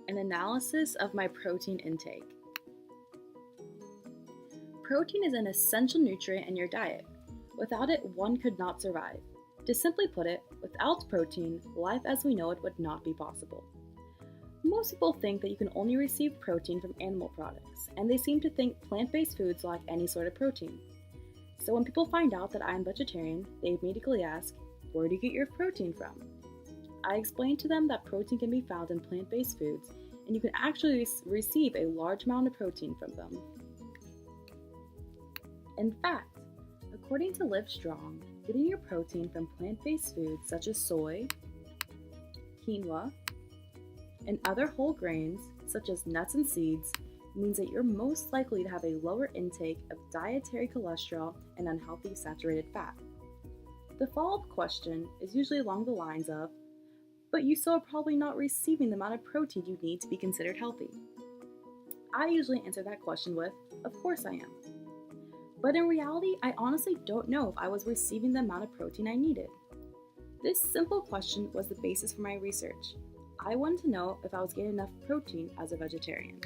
An analysis of my protein intake. Protein is an essential nutrient in your diet. Without it, one could not survive. To simply put it, without protein, life as we know it would not be possible. Most people think that you can only receive protein from animal products, and they seem to think plant-based foods lack any sort of protein. So when people find out that I am vegetarian, they immediately ask, "Where do you get your protein from?" I explain to them that protein can be found in plant-based foods, and you can actually receive a large amount of protein from them. In fact, according to Livestrong, getting your protein from plant-based foods such as soy, quinoa, and other whole grains such as nuts and seeds means that you're most likely to have a lower intake of dietary cholesterol and unhealthy saturated fat. The follow-up question is usually along the lines of, "But you still are probably not receiving the amount of protein you need to be considered healthy." I usually answer that question with, "Of course I am." But in reality, I honestly don't know if I was receiving the amount of protein I needed. This simple question was the basis for my research. I wanted to know if I was getting enough protein as a vegetarian.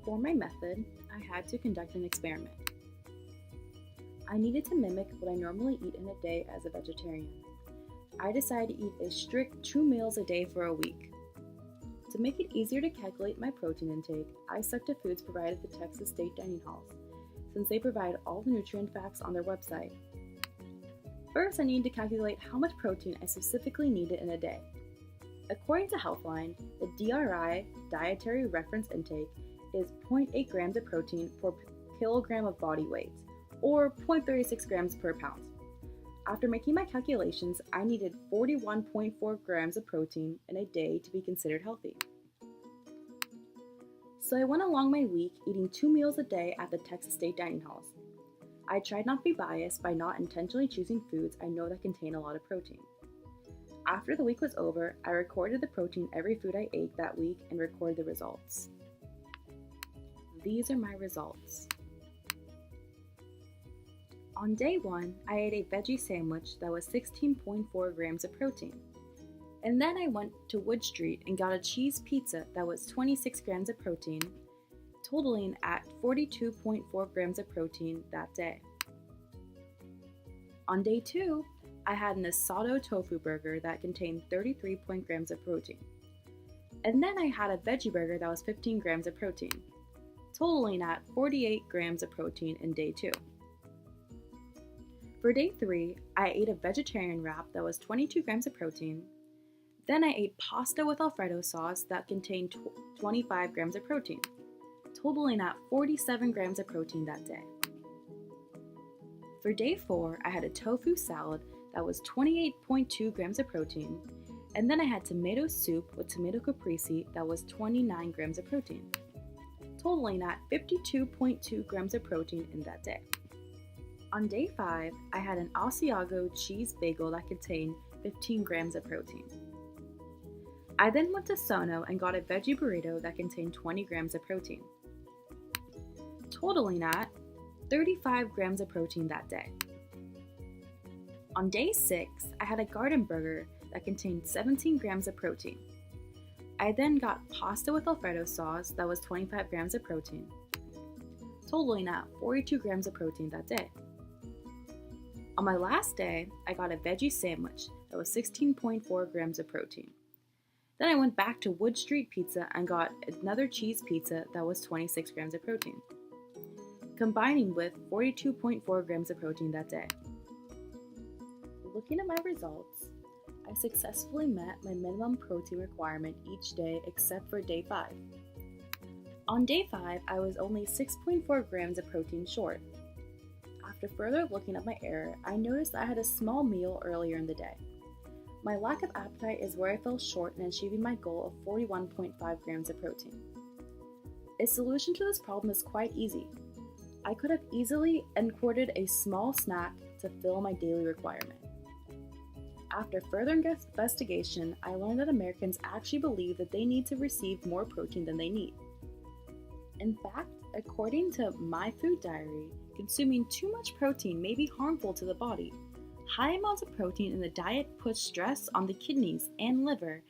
For my method, I had to conduct an experiment. I needed to mimic what I normally eat in a day as a vegetarian. I decided to eat a strict 2 meals a day for a week. To make it easier to calculate my protein intake, I stuck to foods provided at the Texas State Dining Halls, since they provide all the nutrient facts on their website. First, I needed to calculate how much protein I specifically needed in a day. According to Healthline, the DRI dietary reference intake is 0.8 grams of protein per kilogram of body weight, or 0.36 grams per pound. After making my calculations, I needed 41.4 grams of protein in a day to be considered healthy. So I went along my week eating 2 meals a day at the Texas State Dining Halls. I tried not to be biased by not intentionally choosing foods I know that contain a lot of protein. After the week was over, I recorded the protein every food I ate that week and recorded the results. These are my results. On day 1, I ate a veggie sandwich that was 16.4 grams of protein. And then I went to Wood Street and got a cheese pizza that was 26 grams of protein, totaling at 42.4 grams of protein that day. On day 2, I had an asado tofu burger that contained 33 grams of protein. And then I had a veggie burger that was 15 grams of protein, totaling at 48 grams of protein in day 2. For day 3, I ate a vegetarian wrap that was 22 grams of protein. Then I ate pasta with Alfredo sauce that contained 25 grams of protein, totaling at 47 grams of protein that day. For day 4, I had a tofu salad that was 28.2 grams of protein, and then I had tomato soup with tomato caprese that was 29 grams of protein, totaling at 52.2 grams of protein in that day. On day 5, I had an Asiago cheese bagel that contained 15 grams of protein. I then went to Sono and got a veggie burrito that contained 20 grams of protein, totaling at 35 grams of protein that day. On day 6, I had a garden burger that contained 17 grams of protein. I then got pasta with Alfredo sauce that was 25 grams of protein, totaling at 42 grams of protein that day. On my last day, I got a veggie sandwich that was 16.4 grams of protein. Then I went back to Wood Street Pizza and got another cheese pizza that was 26 grams of protein, combining with 42.4 grams of protein that day. Looking at my results, I successfully met my minimum protein requirement each day except for day 5. On day 5, I was only 6.4 grams of protein short. After further looking at my error, I noticed I had a small meal earlier in the day. My lack of appetite is where I fell short in achieving my goal of 41.5 grams of protein. A solution to this problem is quite easy. I could have easily imported a small snack to fill my daily requirement. After further investigation, I learned that Americans actually believe that they need to receive more protein than they need. In fact, according to My Food Diary, consuming too much protein may be harmful to the body. High amounts of protein in the diet put stress on the kidneys and liver,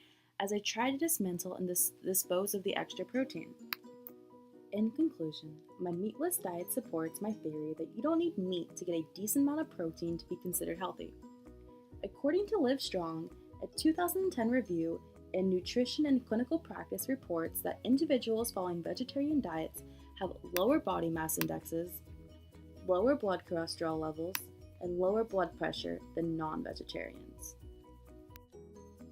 as I try to dismantle and dispose of the extra protein. In conclusion, my meatless diet supports my theory that you don't need meat to get a decent amount of protein to be considered healthy. According to Livestrong, a 2010 review in Nutrition and Clinical Practice reports that individuals following vegetarian diets have lower body mass indexes, lower blood cholesterol levels, and lower blood pressure than non-vegetarians.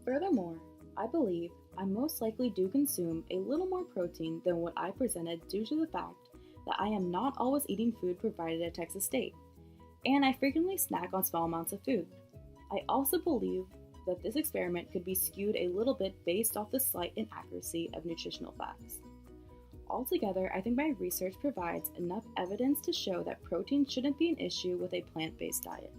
Furthermore, I believe I most likely do consume a little more protein than what I presented due to the fact that I am not always eating food provided at Texas State, and I frequently snack on small amounts of food. I also believe that this experiment could be skewed a little bit based off the slight inaccuracy of nutritional facts. Altogether, I think my research provides enough evidence to show that protein shouldn't be an issue with a plant-based diet.